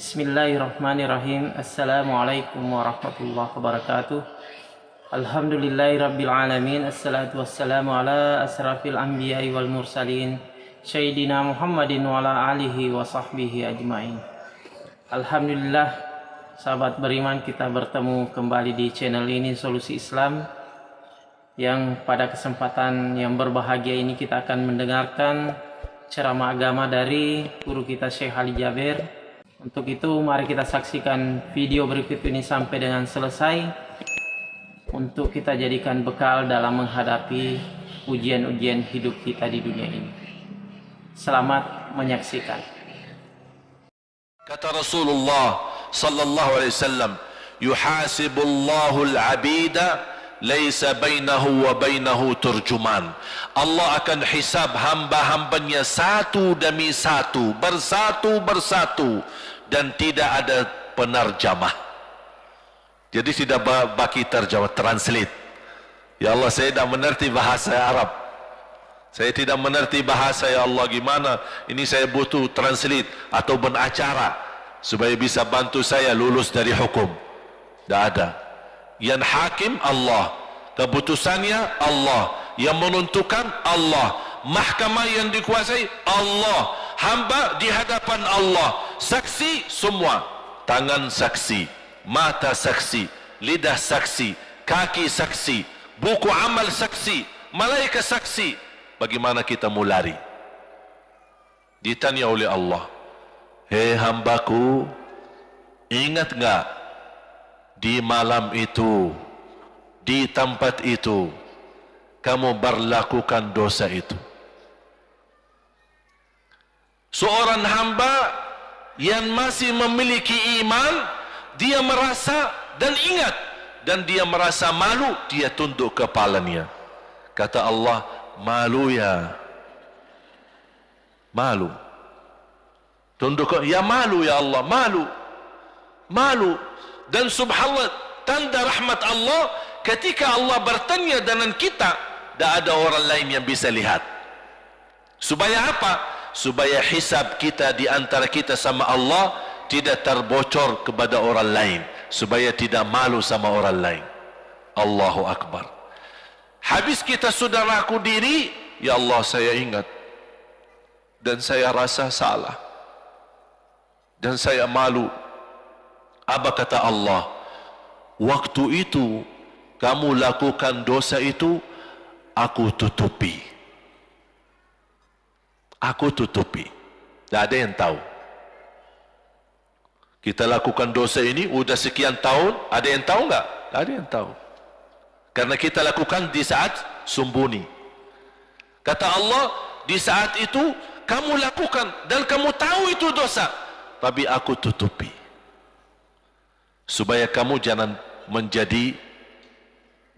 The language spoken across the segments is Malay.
Bismillahirrahmanirrahim. Assalamualaikum warahmatullahi wabarakatuh. Alhamdulillahirabbil alamin. Assalatu wassalamu ala asrafil anbiya'i wal mursalin Sayyidina Muhammadin wa ala alihi wa sahbihi ajmain. Alhamdulillah, sahabat beriman, kita bertemu kembali di channel ini, Solusi Islam, yang pada kesempatan yang berbahagia ini kita akan mendengarkan ceramah agama dari guru kita Syekh Ali Jaber. Untuk itu mari kita saksikan video berikut ini sampai dengan selesai untuk kita jadikan bekal dalam menghadapi ujian-ujian hidup kita di dunia ini. Selamat menyaksikan. Kata Rasulullah sallallahu alaihi wasallam, yuhasibullahu al-'abida laisa bainahu wa bainahu turjuman. Allah akan hisab hamba-hambanya satu demi satu, bersatu dan tidak ada penerjemah. Jadi tidak bagi terjemah, translate. Ya Allah, saya tidak mengerti bahasa Arab, saya tidak mengerti bahasa, ya Allah, gimana ini, saya butuh translate atau benacara supaya bisa bantu saya lulus dari hukum. Tidak ada. Yang hakim Allah, keputusannya Allah, yang menentukan Allah, mahkamah yang dikuasai Allah, hamba di hadapan Allah, saksi semua, tangan saksi, mata saksi, lidah saksi, kaki saksi, buku amal saksi, malaikat saksi. Bagaimana kita mau lari? Ditanya oleh Allah, hei hambaku, ingat enggak di malam itu, di tempat itu, kamu berlakukan dosa itu? Seorang hamba yang masih memiliki iman, dia merasa dan ingat, dan dia merasa malu, dia tunduk kepalanya. Kata Allah, malu ya, malu. Tunduk, ya malu ya Allah, malu, malu. Dan subhanallah, tanda rahmat Allah, ketika Allah bertanya dengan kita, tidak ada orang lain yang bisa lihat. Supaya apa? Supaya hisab kita di antara kita sama Allah tidak terbocor kepada orang lain, supaya tidak malu sama orang lain. Allahu Akbar. Habis kita sudah laku diri, ya Allah, saya ingat dan saya rasa salah dan saya malu. Apa kata Allah? Waktu itu kamu lakukan dosa itu, aku tutupi. Aku tutupi. Tidak ada yang tahu. Kita lakukan dosa ini udah sekian tahun, ada yang tahu enggak? Tidak ada yang tahu. Karena kita lakukan di saat sembunyi. Kata Allah, di saat itu kamu lakukan dan kamu tahu itu dosa, tapi aku tutupi. Supaya kamu jangan menjadi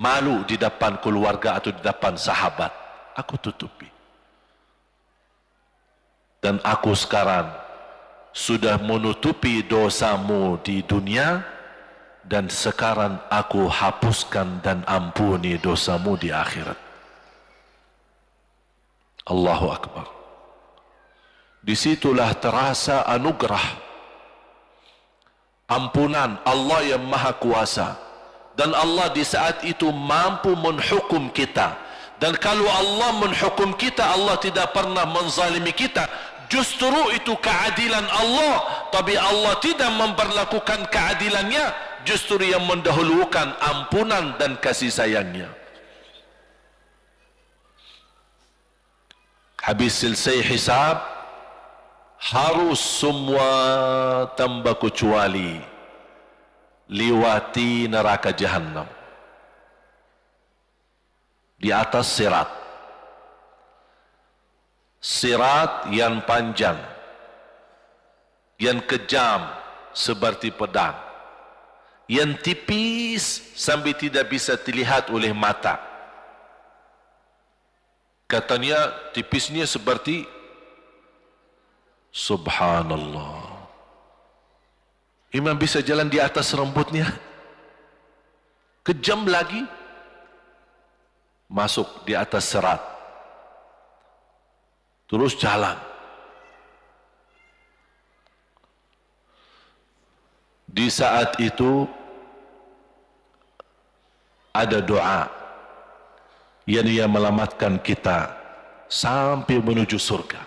malu di depan keluarga atau di depan sahabat. Aku tutupi. Dan aku sekarang sudah menutupi dosamu di dunia, dan sekarang aku hapuskan dan ampuni dosamu di akhirat. Allahu Akbar. Disitulah terasa anugerah, ampunan Allah yang maha kuasa. Dan Allah di saat itu mampu menghukum kita. Dan kalau Allah menghukum kita, Allah tidak pernah menzalimi kita. Justru itu keadilan Allah. Tapi Allah tidak memperlakukan keadilannya, justru yang mendahulukan ampunan dan kasih sayangnya. Habis selesai hisab, harus semua tanpa kecuali liwati neraka Jahannam di atas sirat. Sirat yang panjang, yang kejam seperti pedang, yang tipis sampai tidak bisa dilihat oleh mata. Katanya tipisnya seperti, subhanallah, imam bisa jalan di atas rambutnya. Kejam lagi, masuk di atas serat, terus jalan. Di saat itu ada doa yang ia melamatkan kita sampai menuju surga.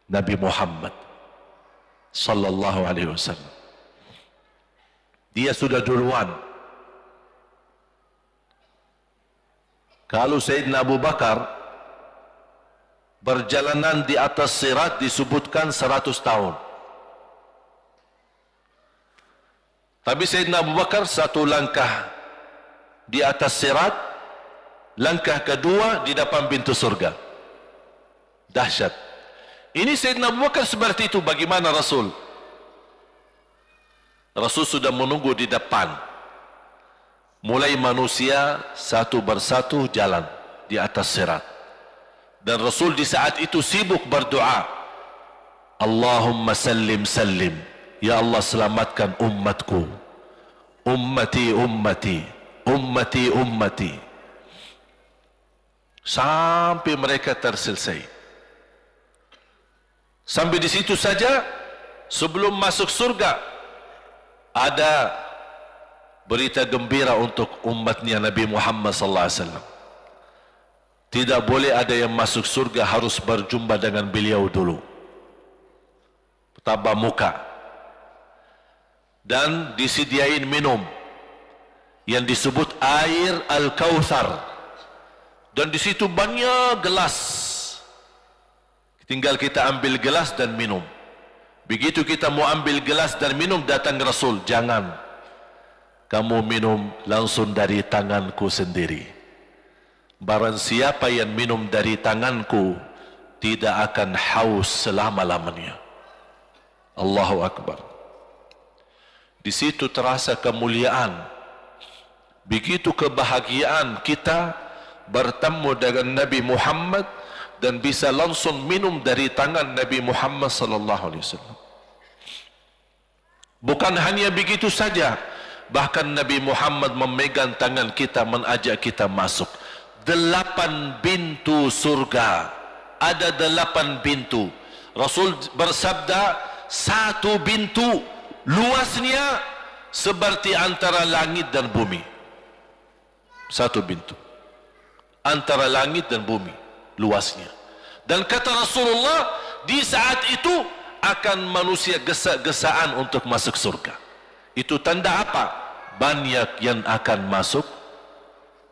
Nabi Muhammad sallallahu alaihi wasallam, dia sudah duluan. Kalau Sayyidina Abu Bakar perjalanan di atas sirat disebutkan 100 tahun. Tapi Sayyidina Abu Bakar satu langkah di atas sirat, langkah kedua di depan pintu surga. Dahsyat. Ini Sayyidina Abu Bakar seperti itu. Bagaimana Rasul? Rasul sudah menunggu di depan. Mulai manusia satu persatu jalan di atas sirat. Dan Rasul di saat itu sibuk berdoa. Allahumma sallim sallim. Ya Allah, selamatkan umatku. Ummati ummati. Ummati ummati. Sampai mereka terselesai. Sampai di situ saja. Sebelum masuk surga, ada berita gembira untuk umatnya Nabi Muhammad sallallahu alaihi wasallam. Tidak boleh ada yang masuk surga harus berjumpa dengan beliau dulu, tatap muka, dan disediain minum yang disebut air Al-Kautsar, dan di situ banyak gelas. Tinggal kita ambil gelas dan minum. Begitu kita mau ambil gelas dan minum, datang Rasul, jangan kamu minum langsung dari tanganku sendiri. Barang siapa yang minum dari tanganku tidak akan haus selama-lamanya. Allahu Akbar. Di situ terasa kemuliaan. Begitu kebahagiaan kita bertemu dengan Nabi Muhammad dan bisa langsung minum dari tangan Nabi Muhammad sallallahu alaihi wasallam. Bukan hanya begitu saja, bahkan Nabi Muhammad memegang tangan kita, mengajak kita masuk 8 pintu surga. Ada 8 pintu. Rasul bersabda, 1 pintu luasnya seperti antara langit dan bumi. 1 pintu antara langit dan bumi luasnya. Dan kata Rasulullah, di saat itu akan manusia gesa-gesaan untuk masuk surga. Itu tanda apa? Banyak yang akan masuk.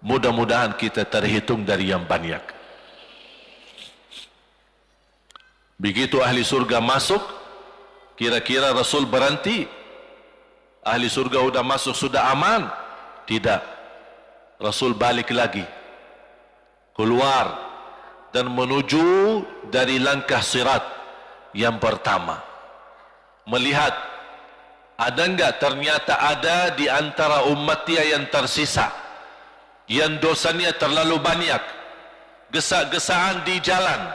Mudah-mudahan kita terhitung dari yang banyak. Begitu ahli surga masuk, kira-kira Rasul berhenti? Ahli surga sudah masuk, sudah aman? Tidak. Rasul balik lagi, keluar dan menuju dari langkah sirat yang pertama, melihat ada enggak ternyata ada di antara umatnya yang tersisa, yang dosanya terlalu banyak, gesa-gesaan di jalan,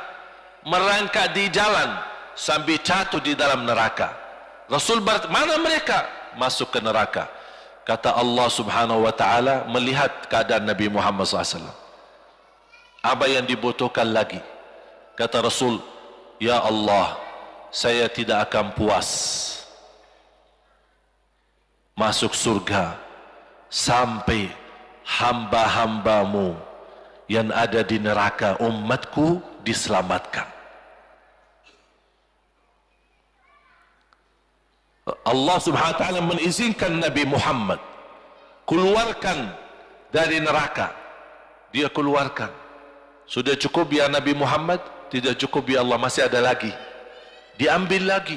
merangkak di jalan sampai jatuh di dalam neraka. Rasul mana mereka? Masuk ke neraka. Kata Allah subhanahu wa ta'ala melihat keadaan Nabi Muhammad SAW. Apa yang dibutuhkan lagi? Kata Rasul, ya Allah, saya tidak akan puas masuk surga sampai hamba-hambamu yang ada di neraka, umatku, diselamatkan. Allah subhanahu wa ta'ala mengizinkan Nabi Muhammad keluarkan dari neraka. Dia keluarkan. Sudah cukup ya Nabi Muhammad? Tidak cukup ya Allah, masih ada lagi. Diambil lagi,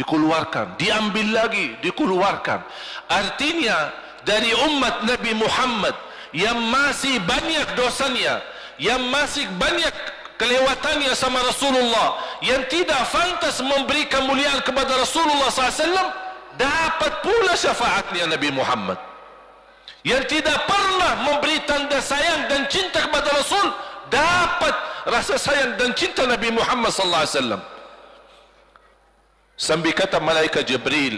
dikeluarkan, diambil lagi, dikeluarkan. Artinya dari umat Nabi Muhammad yang masih banyak dosanya, yang masih banyak kelewatannya sama Rasulullah, yang tidak pantas memberi kemuliaan kepada Rasulullah SAW, dapat pula syafaatnya Nabi Muhammad. Yang tidak pernah memberi tanda sayang dan cinta kepada Rasul, dapat rasa sayang dan cinta Nabi Muhammad SAW. Sampai kata malaikat Jibril,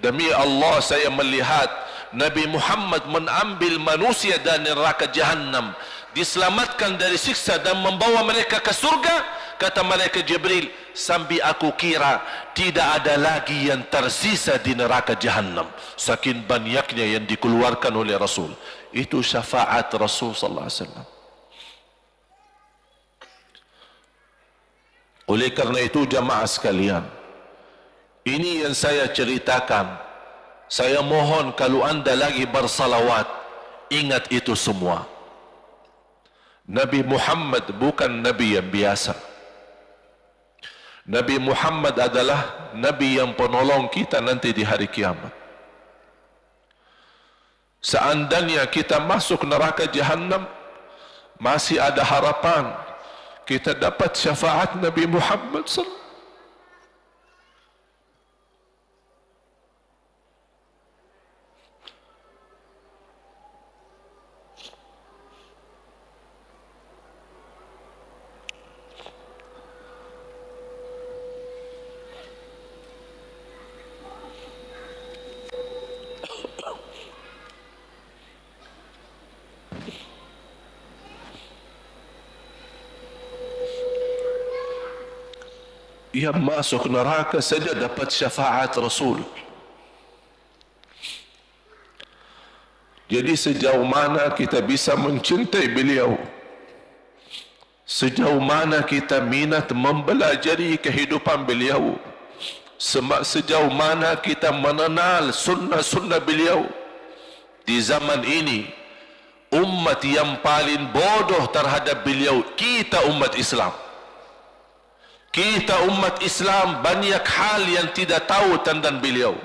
demi Allah saya melihat Nabi Muhammad mengambil manusia dari neraka Jahannam, diselamatkan dari siksa dan membawa mereka ke surga kata malaikat Jibril, sambil aku kira tidak ada lagi yang tersisa di neraka Jahannam, saking banyaknya yang dikeluarkan oleh Rasul. Itu syafaat Rasul sallallahu alaihi wasallam. Oleh karena itu jamaah sekalian, ini yang saya ceritakan. Saya mohon kalau anda lagi bersalawat, ingat itu semua. Nabi Muhammad bukan Nabi yang biasa. Nabi Muhammad adalah Nabi yang penolong kita nanti di hari kiamat. Seandainya kita masuk neraka Jahannam, masih ada harapan kita dapat syafaat Nabi Muhammad sallallahu. Yang masuk neraka saja dapat syafaat Rasul. Jadi sejauh mana kita bisa mencintai beliau, sejauh mana kita minat mempelajari kehidupan beliau, sejauh mana kita mengenal sunnah-sunnah beliau. Di zaman ini, umat yang paling bodoh terhadap beliau kita, umat Islam. Kita umat Islam banyak hal yang tidak tahu tentang beliau,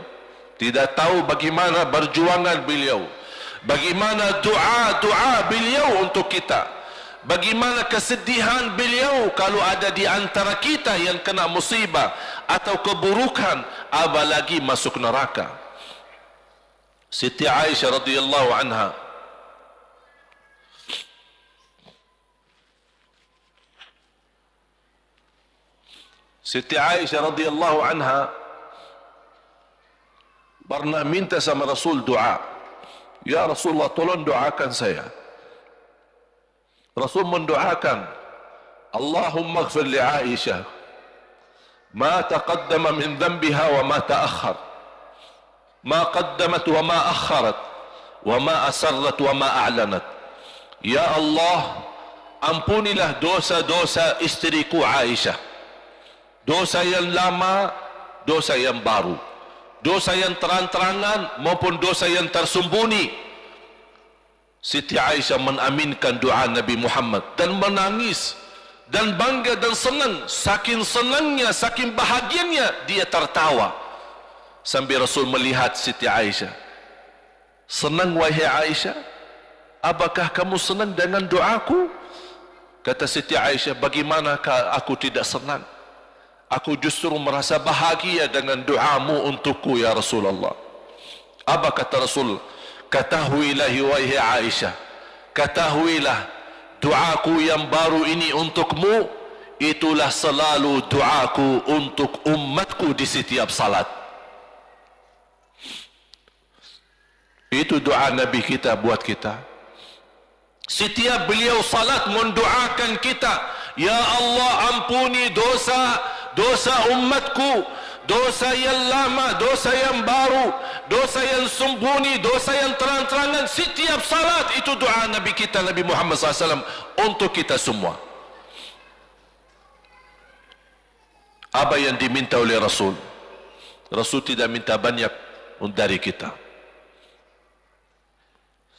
tidak tahu bagaimana berjuangan beliau, bagaimana doa beliau untuk kita, bagaimana kesedihan beliau kalau ada di antara kita yang kena musibah atau keburukan, apalagi masuk neraka. Siti Aisyah radhiyallahu anha, Siti Aisyah radhiyallahu anha pernah minta sama Rasul doa. Ya Rasulullah, tolong doakan saya. Rasul mendoakan, Allahumma ighfir li Aisyah ma taqaddama min dhanbiha wa ma ta'akhkhar, ma qaddamat wa ma akharat, wa ma asarrat wa ma a'lanat. Ya Allah, ampunilah dosa-dosa istriku Aisyah, dosa yang lama, dosa yang baru, dosa yang terang-terangan maupun dosa yang tersembunyi. Siti Aisyah menaminkan doa Nabi Muhammad dan menangis dan bangga dan senang. Saking senangnya, saking bahagianya, dia tertawa sambil Rasul melihat Siti Aisyah. Senang wahai Aisyah? Apakah kamu senang dengan doaku? Kata Siti Aisyah, bagaimanakah aku tidak senang? Aku justru merasa bahagia dengan doamu untukku ya Rasulullah. Apa kata Rasul? Ketahuilah wahai Aisyah, ketahuilah doaku yang baru ini untukmu, itulah selalu doaku untuk umatku di setiap salat. Itu doa Nabi kita buat kita. Setiap beliau salat mendoakan kita, ya Allah ampuni dosa umatku, dosa yang lama, dosa yang baru, dosa yang sembunyi, dosa yang terang-terangan. Setiap salat itu doa Nabi kita, Nabi Muhammad SAW untuk kita semua. Apa yang diminta oleh Rasul? Rasul tidak minta banyak dari kita.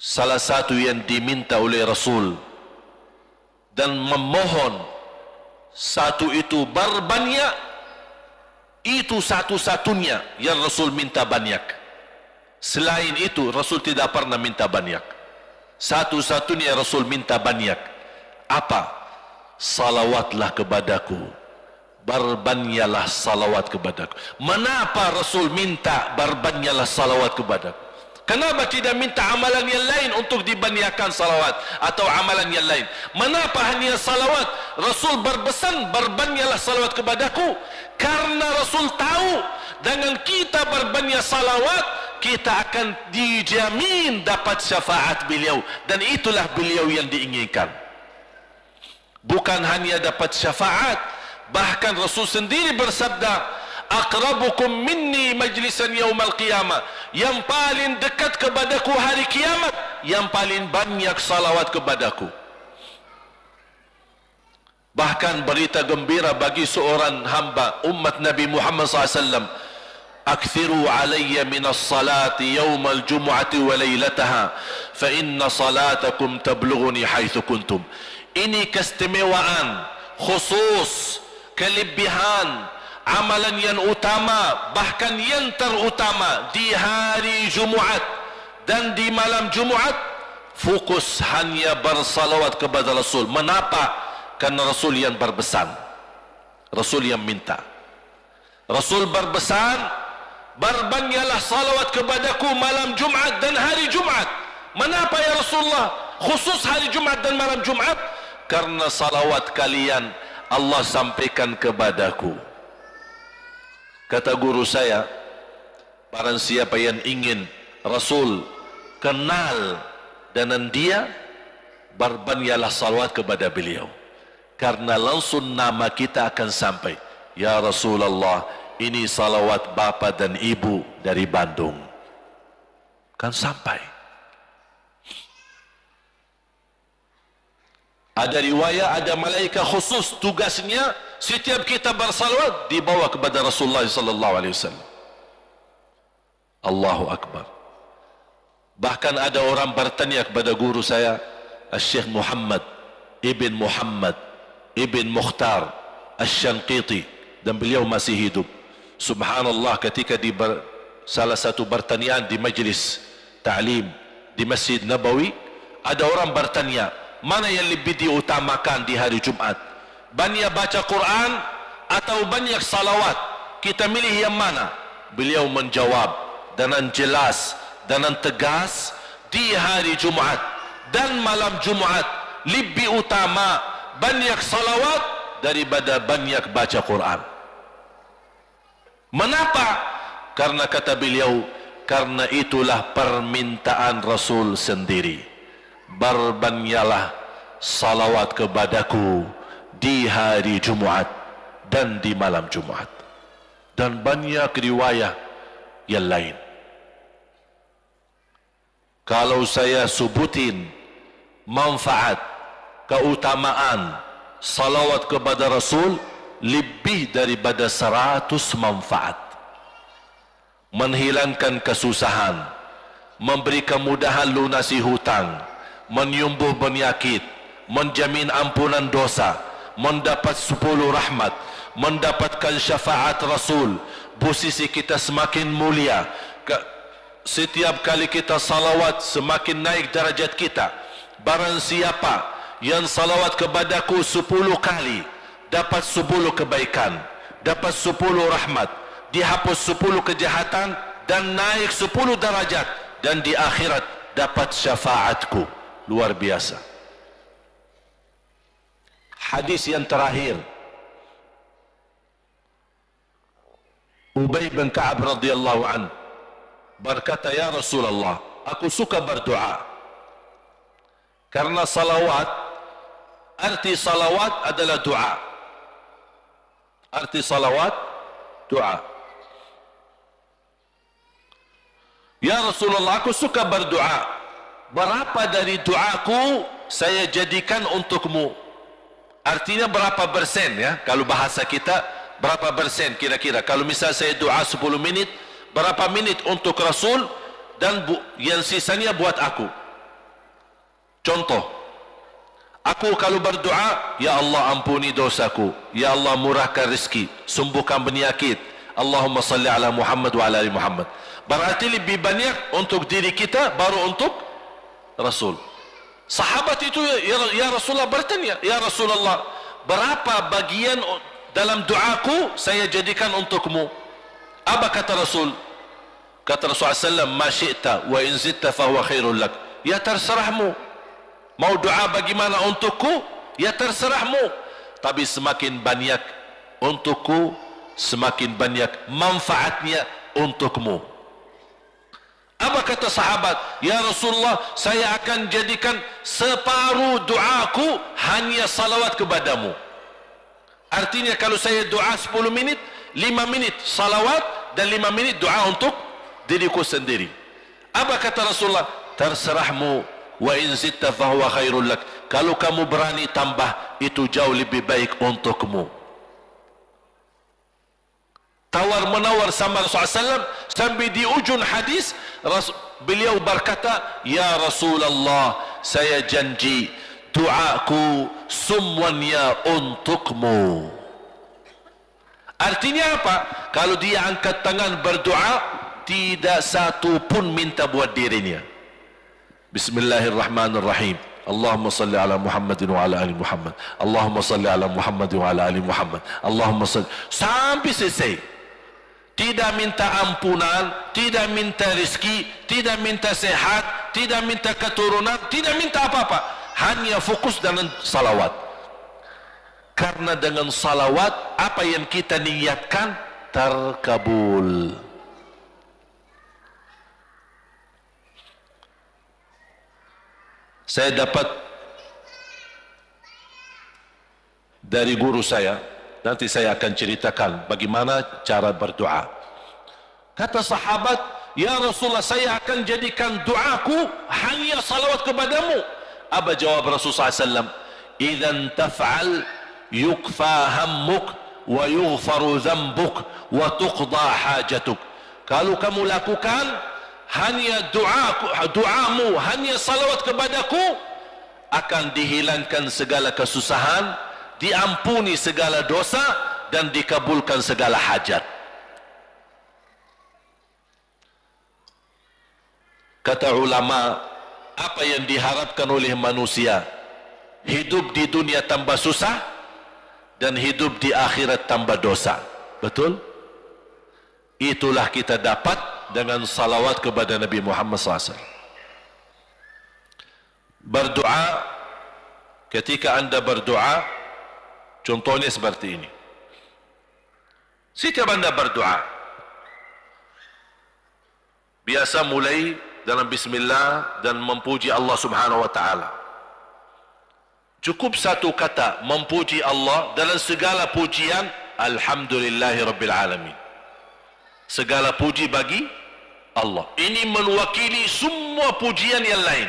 Salah satu yang diminta oleh Rasul dan memohon, satu itu berbanyak, itu satu-satunya yang Rasul minta banyak. Selain itu Rasul tidak pernah minta banyak. Satu-satunya Rasul minta banyak. Apa? Salawatlah kepadaku, berbanyaklah salawat kepadaku. Mengapa Rasul minta berbanyaklah salawat kepadaku? Kenapa tidak minta amalan yang lain untuk dibanyakkan salawat atau amalan yang lain? Mengapa hanya salawat? Rasul berpesan berbanyaklah salawat kepadaku karena Rasul tahu dengan kita berbanyak salawat kita akan dijamin dapat syafaat beliau, dan itulah beliau yang diinginkan. Bukan hanya dapat syafaat, Bahkan Rasul sendiri bersabda, aqrabukum minni majlisan yaumal qiyamah, yang paling dekat kepadaku hari kiamat, yang paling banyak salawat kepadaku. Bahkan berita gembira bagi seorang hamba umat Nabi Muhammad SAW, akthiru alayya minas salati yawmal jumu'ati wa laylataha fa inna salatakum tablughuni haitsu kuntum. Ini keistimewaan khusus, kelebihan amalan yang utama, bahkan yang terutama di hari Jumaat dan di malam Jumaat, fokus hanya bersalawat kepada Rasul. Mengapa? Karena Rasul yang berpesan, Rasul yang minta. Rasul berpesan, berbanyaklah salawat kepadaku malam Jumat dan hari Jumat. Mengapa ya Rasulullah khusus hari Jumat dan malam Jumat? Karena salawat kalian Allah sampaikan kepadaku. Kata guru saya, barang siapa yang ingin Rasul kenal dengan dia, berbanyaklah salawat kepada beliau. Karena langsung nama kita akan sampai. Ya Rasulullah, ini salawat bapa dan ibu dari Bandung. Kan sampai. Ada riwayat, ada malaikat khusus tugasnya setiap kita bersalawat dibawa kepada Rasulullah sallallahu alaihi wasallam. Allahu akbar. Bahkan ada orang bertanya kepada guru saya, Syekh Muhammad Ibn Muhammad Ibn Mukhtar Asy-Syanqiti, dan beliau masih hidup. Subhanallah, ketika di salah satu pertanyaan di majlis ta'lim di Masjid Nabawi, ada orang bertanya, mana yang lebih diutamakan di hari Jumat? Banyak baca Quran atau banyak salawat? Kita milih yang mana? Beliau menjawab dengan jelas, dengan tegas, di hari Jumat dan malam Jumat lebih utama banyak salawat daripada banyak baca Quran. Mengapa? Karena kata beliau, karena itulah permintaan Rasul sendiri. Berbanyaklah salawat kepadaku di hari Jumat dan di malam Jumat. Dan banyak riwayat yang lain. Kalau saya sebutin manfaat, keutamaan salawat kepada Rasul, lebih daripada 100 manfaat. Menghilangkan kesusahan, memberi kemudahan lunasi hutang, menyembuh penyakit, menjamin ampunan dosa, mendapat 10 rahmat, mendapatkan syafaat Rasul, posisi kita semakin mulia. Setiap kali kita salawat semakin naik darajat kita. Barang siapa yang salawat kepadaku 10 kali, dapat 10 kebaikan, dapat 10 rahmat, dihapus 10 kejahatan, dan naik 10 darajat, dan di akhirat dapat syafaatku. Luar biasa. Hadis yang terakhir, Ubay bin Ka'ab radhiyallahu an berkata, ya Rasulullah, aku suka berdoa. Karena salawat, arti salawat adalah doa. Arti salawat, doa. Ya Rasulullah, aku suka berdoa. Berapa dari doaku saya jadikan untukmu? Artinya berapa persen ya? Kalau bahasa kita, berapa persen kira-kira? Kalau misal saya doa 10 menit, berapa menit untuk Rasul, dan yang sisanya buat aku? Contoh, aku kalau berdoa, ya Allah ampuni dosaku, ya Allah murahkan rezeki, sembuhkan penyakit, Allahumma salli ala Muhammad wa ala ali Muhammad. Berarti lebih banyak untuk diri kita, baru untuk Rasul. Sahabat itu ya Rasulullah bertanya, ya Rasulullah, berapa bagian dalam doaku saya jadikan untukmu? Apa kata Rasul? Kata Rasulullah SAW, ma syi'ta wa in zitta fahuwa khairul lak. Ya terserahmu, mau doa bagaimana untukku, ya terserahmu, tapi semakin banyak untukku, semakin banyak manfaatnya untukmu. Apa kata sahabat? Ya Rasulullah, saya akan jadikan separuh doaku hanya salawat kepadamu. Artinya kalau saya doa 10 minit, 5 minit salawat dan 5 minit doa untuk diriku sendiri. Apa kata Rasulullah? Terserahmu, wa in zitta fahuwa khairul lak. Kalau kamu berani tambah, itu jauh lebih baik untukmu. Tawar menawar sama Rasulullah SAW, sampai di ujung hadis beliau berkata, ya Rasulullah, saya janji doaku semuanya untukmu. Artinya apa? Kalau dia angkat tangan berdoa, tidak satu pun minta buat dirinya. Bismillahirrahmanirrahim. Allahumma salli ala Muhammadin wa ala ali Muhammad. Allahumma salli ala Muhammadin wa ala ali Muhammad. Allahumma salli, sampai selesai. Tidak minta ampunan, tidak minta rezeki, tidak minta sehat, tidak minta keturunan, tidak minta apa-apa. Hanya fokus dengan salawat. Karena dengan salawat, apa yang kita niatkan terkabul. Saya dapat dari guru saya, nanti saya akan ceritakan bagaimana cara berdoa. Kata sahabat, ya Rasulullah, saya akan jadikan doaku hanya salawat kepadamu. Apa jawab Rasulullah SAW? Idzan taf'al yukfa hammuk wa yughfaru dhanbuk wa tuqda hajatuk. Kalau kamu lakukan hanya doamu, hanya salawat kepadaku, akan dihilangkan segala kesusahan, diampuni segala dosa, dan dikabulkan segala hajat. Kata ulama, apa yang diharapkan oleh manusia? Hidup di dunia tambah susah, dan hidup di akhirat tambah dosa. Betul? Itulah kita dapat dengan salawat kepada Nabi Muhammad SAW. Berdoa, ketika anda berdoa, contohnya seperti ini. Setiap anda berdoa, biasa mulai dalam bismillah dan memuji Allah Subhanahu wa taala. Cukup satu kata memuji Allah dalam segala pujian, alhamdulillahirabbil alamin. Segala puji bagi Allah. Ini mewakili semua pujian yang lain.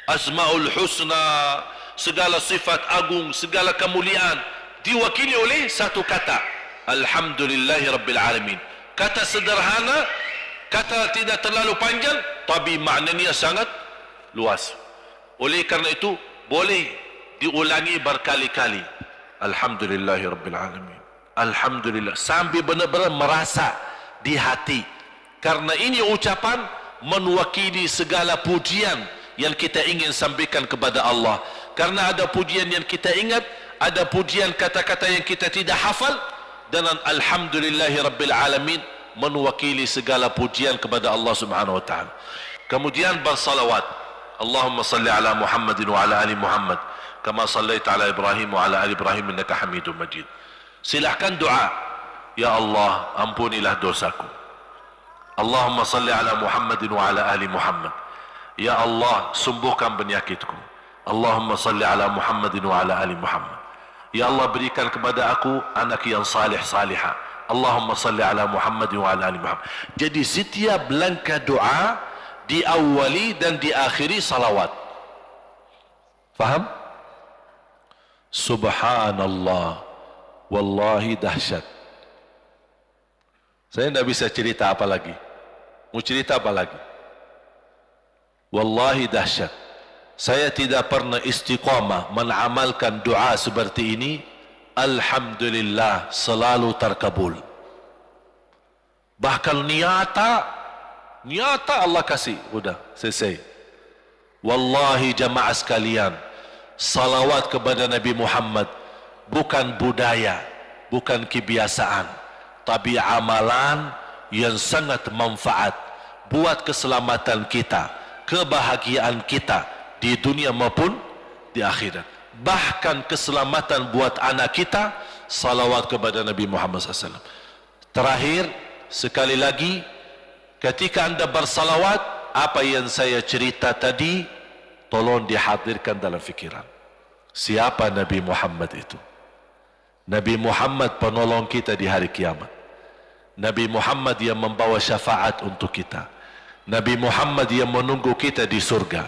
Asmaul husna, segala sifat agung, segala kemuliaan diwakili oleh satu kata, alhamdulillahirabbil alamin. Kata sederhana, kata tidak terlalu panjang, tapi maknanya sangat luas. Oleh karena itu boleh diulangi berkali-kali, alhamdulillahirabbil alamin, alhamdulillah, sampai benar-benar merasa di hati. Karena ini ucapan mewakili segala pujian yang kita ingin sampaikan kepada Allah. Karena ada pujian yang kita ingat, ada pujian kata-kata yang kita tidak hafal, dan alhamdulillahirabbil alamin mewakili segala pujian kepada Allah Subhanahu wa taala. Kemudian bersalawat, Allahumma salli ala Muhammadin wa ala ali Muhammad kama sallaita ala Ibrahim wa ala ali Ibrahim innaka Hamidum Majid. Silahkan doa, ya Allah, ampunilah dosaku. Allahumma salli ala Muhammadin wa ala ali Muhammad. Ya Allah, sembuhkan penyakitku. Allahumma salli ala Muhammadin wa ala ali Muhammad. Ya Allah, berikan kepada aku anak yang salih salihah. Allahumma salli ala Muhammadin wa ala ali Muhammad. Jadi setiap langkah doa diawali dan diakhiri salawat. Faham? Subhanallah, wallahi dahsyat. Saya tidak bisa cerita apa lagi. Mau cerita apa lagi? Wallahi dahsyat. Saya tidak pernah istiqamah mengamalkan doa seperti ini. Alhamdulillah, selalu terkabul. Bahkan nyata Allah kasih. Udah selesai. Wallahi jamaah sekalian, salawat kepada Nabi Muhammad bukan budaya, bukan kebiasaan, tapi amalan yang sangat manfaat buat keselamatan kita, kebahagiaan kita di dunia maupun di akhirat. Bahkan keselamatan buat anak kita, salawat kepada Nabi Muhammad SAW. Terakhir, sekali lagi, ketika anda bersalawat, apa yang saya cerita tadi, tolong dihadirkan dalam fikiran. Siapa Nabi Muhammad itu? Nabi Muhammad penolong kita di hari kiamat. Nabi Muhammad yang membawa syafaat untuk kita. Nabi Muhammad yang menunggu kita di surga.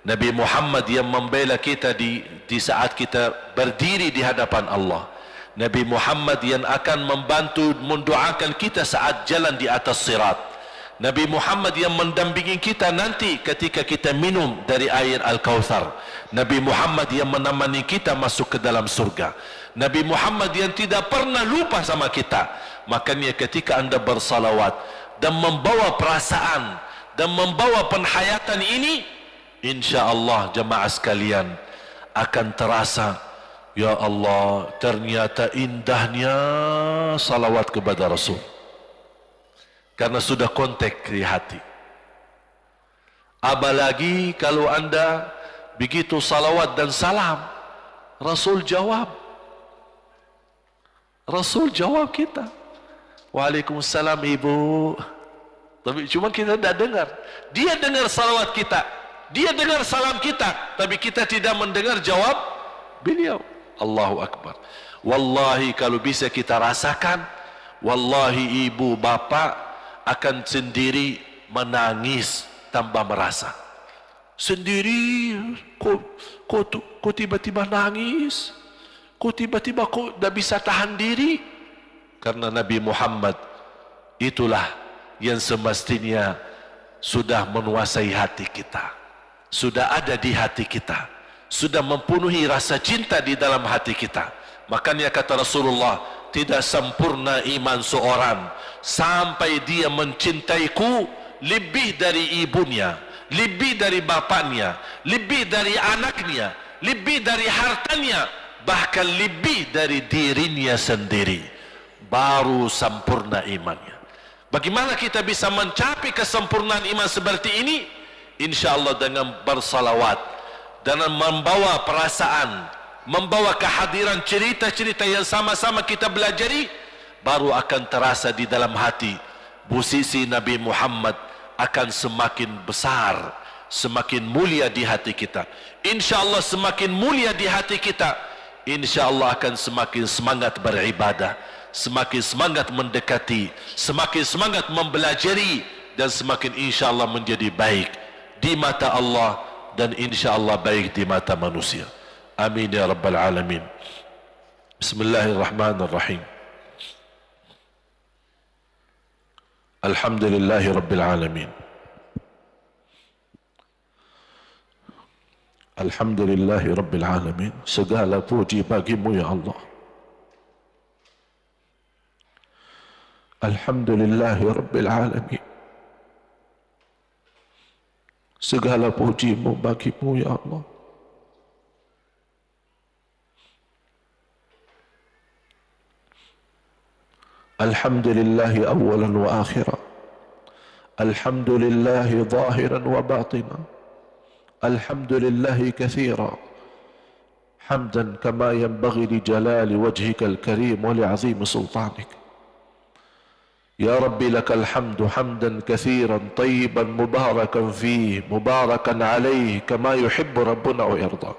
Nabi Muhammad yang membela kita di saat kita berdiri di hadapan Allah. Nabi Muhammad yang akan membantu mendoakan kita saat jalan di atas sirat. Nabi Muhammad yang mendampingi kita nanti ketika kita minum dari air Al-Kautsar. Nabi Muhammad yang menemani kita masuk ke dalam surga. Nabi Muhammad yang tidak pernah lupa sama kita. Makanya ketika anda bersalawat dan membawa perasaan dan membawa penghayatan ini, insya-Allah jemaah sekalian akan terasa, ya Allah, ternyata indahnya salawat kepada Rasul. Karena sudah kontak di hati. Apalagi kalau anda begitu salawat dan salam, Rasul jawab. Rasul jawab kita. Waalaikumsalam ibu. Tapi cuma kita tidak dengar. Dia dengar salawat kita, dia dengar salam kita, tapi kita tidak mendengar jawab beliau. Allahu Akbar. Wallahi kalau bisa kita rasakan, wallahi ibu bapa akan sendiri menangis tanpa merasa. Sendiri, kok tiba-tiba nangis? Kok tiba-tiba kok tidak bisa tahan diri? Karena Nabi Muhammad itulah yang semestinya sudah menguasai hati kita, sudah ada di hati kita, sudah mempenuhi rasa cinta di dalam hati kita. Makanya kata Rasulullah, tidak sempurna iman seorang sampai dia mencintaiku lebih dari ibunya, lebih dari bapaknya, lebih dari anaknya, lebih dari hartanya, bahkan lebih dari dirinya sendiri. Baru sempurna imannya. Bagaimana kita bisa mencapai kesempurnaan iman seperti ini? InsyaAllah dengan bersalawat, dengan membawa perasaan, membawa kehadiran cerita-cerita yang sama-sama kita belajari, baru akan terasa di dalam hati posisi Nabi Muhammad akan semakin besar, semakin mulia di hati kita. InsyaAllah semakin mulia di hati kita, InsyaAllah akan semakin semangat beribadah, semakin semangat mendekati, semakin semangat mempelajari, dan semakin insyaAllah menjadi baik di mata Allah dan insyaAllah baik di mata manusia. Amin ya rabbal alamin. Bismillahirrahmanirrahim. Alhamdulillahi rabbil alamin. Alhamdulillahi rabbil alamin. Segala puji bagimu ya Allah. Alhamdulillahi rabbil alamin. Segala pujimu bagimu ya Allah. Alhamdulillahi awalan wa akhiran. Alhamdulillahi zahiran wa batinan. Alhamdulillahi kathira. Hamdan kama yanbaghi li jalali wajhika al-karim wa li azimi sultanik. يا ربي لك الحمد حمدا كثيرا طيبا مباركا فيه مباركا عليه كما يحب ربنا ويرضى.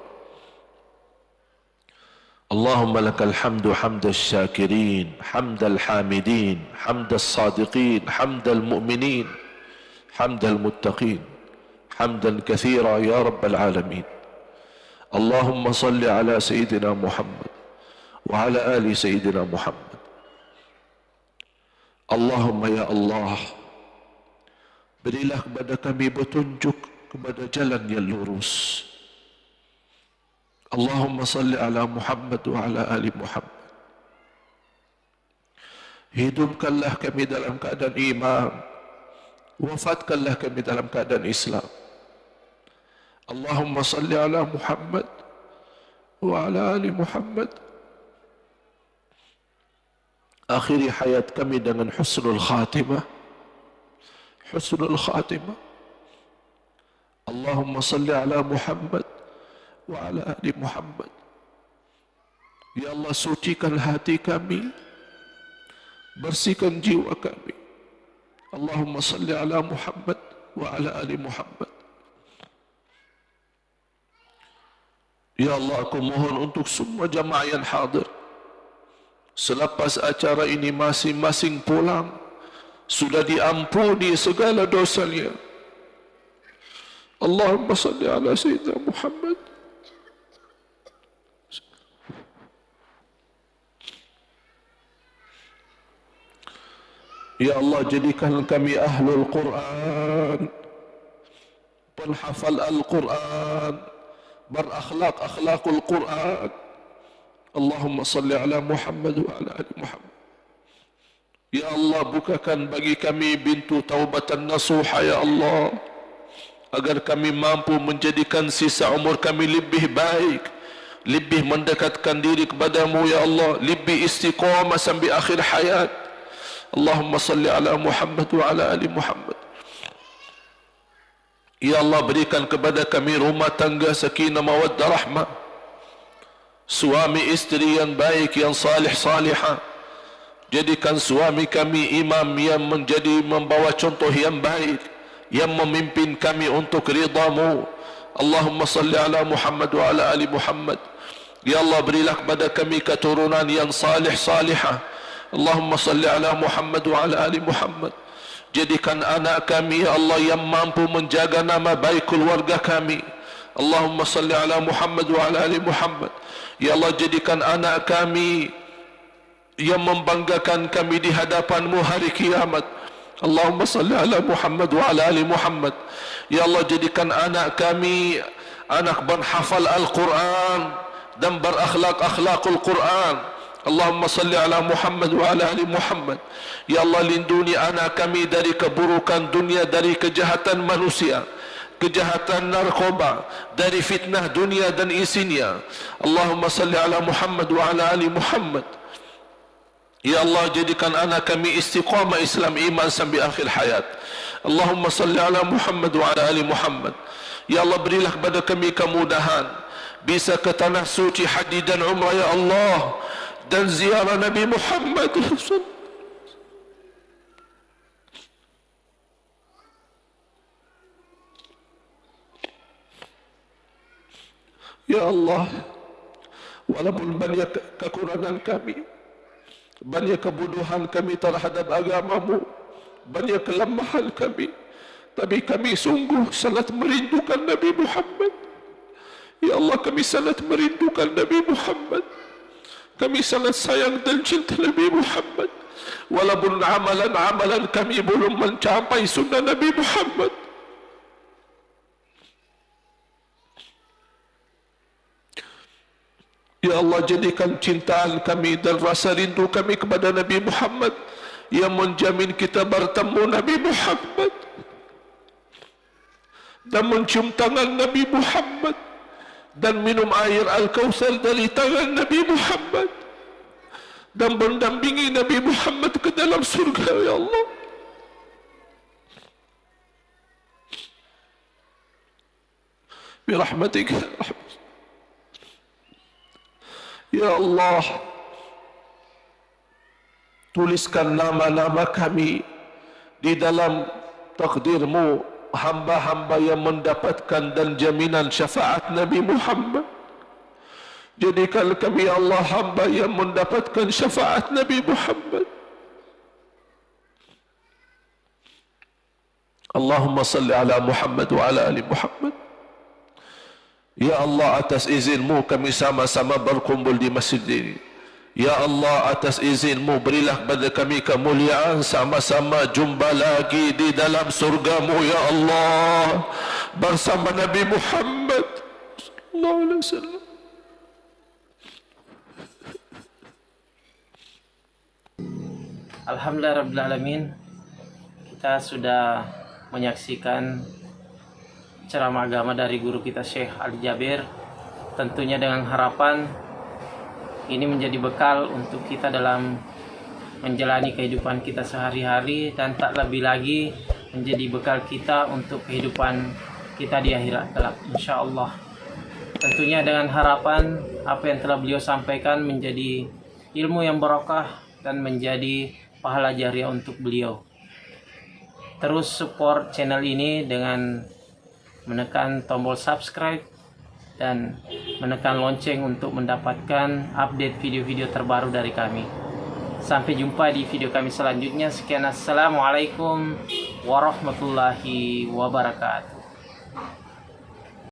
اللهم لك الحمد حمد الشاكرين حمد الحامدين حمد الصادقين حمد المؤمنين حمد المتقين حمدا كثيرا يا رب العالمين. اللهم صل على سيدنا محمد وعلى آل سيدنا محمد. Allahumma ya Allah, berilah kepada kami petunjuk kepada jalan yang lurus. Allahumma salli ala Muhammad wa ala ali Muhammad. Hidupkanlah kami dalam keadaan iman, wafatkanlah kami dalam keadaan Islam. Allahumma salli ala Muhammad wa ala ali Muhammad. Akhiri hayat kami dengan husnul khatimah. Husnul khatimah. Allahumma salli ala Muhammad wa ala ali Muhammad. Ya Allah, sucikan hati kami, bersihkan jiwa kami. Allahumma salli ala Muhammad wa ala ali Muhammad. Ya Allah, aku mohon untuk semua jamaah yang hadir, Selepas acara ini masing-masing pulang, sudah diampuni segala dosanya. Allahumma salli ala Sayyidina Muhammad. Ya Allah, jadikan kami ahlul Quran, penghafal Al-Quran, berakhlak akhlakul Quran. Allahumma salli ala Muhammad wa ala ali Muhammad. Ya Allah, bukakan bagi kami pintu taubatan nasuha ya Allah, agar kami mampu menjadikan sisa umur kami lebih baik, lebih mendekatkan diri kepadamu ya Allah, lebih istiqamah sampai akhir hayat. Allahumma salli ala Muhammad wa ala ali Muhammad. Ya Allah, berikan kepada kami rumah tangga sakinah mawaddah rahmah, suami istri yang baik, yang salih salihah. Jadikan suami kami imam yang membawa contoh yang baik, yang memimpin kami untuk ridhamu. Allahumma salli ala Muhammad wa ala ali Muhammad. Ya Allah, berilah kepada kami keturunan yang salih salihah. Allahumma salli ala Muhammad wa ala ali Muhammad. Jadikan anak kami ya Allah yang mampu menjaga nama baik keluarga kami. Allahumma salli ala Muhammad wa ala ali Muhammad. Ya Allah, jadikan anak kami yang membanggakan kami di hadapan-Mu hari kiamat. Allahumma salli ala Muhammad wa ala ali Muhammad. Ya Allah, jadikan anak kami anak berhafal Al-Quran dan berakhlak akhlakul Quran. Allahumma salli ala Muhammad wa ala ali Muhammad. Ya Allah, lindungi anak kami dari keburukan dunia, dari kejahatan manusia, kejahatan narkoba, dari fitnah dunia dan isinya. Allahumma salli ala Muhammad wa ala ali Muhammad. Ya Allah, jadikan anak kami istiqamah Islam iman sampai akhir hayat. Allahumma salli ala Muhammad wa ala ali Muhammad. Ya Allah, berilah kepada kami kemudahan bisa ke tanah suci haji dan umrah ya Allah, dan ziarah Nabi Muhammad. Ya Allah, walaupun banyak kekurangan kami, banyak kebodohan kami terhadap agamamu, banyak kelemahan kami, tapi kami sungguh sangat merindukan Nabi Muhammad. Ya Allah, kami sangat merindukan Nabi Muhammad. Kami sangat sayang dan cinta Nabi Muhammad. Walaupun amalan-amalan kami belum mencapai sunnah Nabi Muhammad. Ya Allah, jadikan cintaan kami dan rasa rindu kami kepada Nabi Muhammad yang menjamin kita bertemu Nabi Muhammad dan mencium tangan Nabi Muhammad dan minum air Al-Kautsar dari tangan Nabi Muhammad dan mendampingi Nabi Muhammad ke dalam surga ya Allah. Birahmatika ya Allah, tuliskan nama-nama kami di dalam takdir-Mu, hamba-hamba yang mendapatkan dan jaminan syafaat Nabi Muhammad. Jadikan kami ya Allah hamba yang mendapatkan syafaat Nabi Muhammad. Allahumma salli ala Muhammad wa ala ali Muhammad. Ya Allah, atas izin-Mu kami sama-sama berkumpul di masjid ini. Ya Allah, atas izin-Mu berilah kepada kami kemuliaan sama-sama jumpa lagi di dalam surga-Mu ya Allah, bersama Nabi Muhammad sallallahu alaihi wasallam. Alhamdulillah Rabbil Alamin. Kita sudah menyaksikan ceramah agama dari guru kita Syekh Ali Jabir, tentunya dengan harapan ini menjadi bekal untuk kita dalam menjalani kehidupan kita sehari-hari, dan tak lebih lagi menjadi bekal kita untuk kehidupan kita di akhirat kelak insyaallah. Tentunya dengan harapan apa yang telah beliau sampaikan menjadi ilmu yang barokah dan menjadi pahala jariah untuk beliau. Terus support channel ini dengan menekan tombol subscribe dan menekan lonceng untuk mendapatkan update video-video terbaru dari kami. Sampai jumpa di video kami selanjutnya. Sekian, assalamualaikum warahmatullahi wabarakatuh.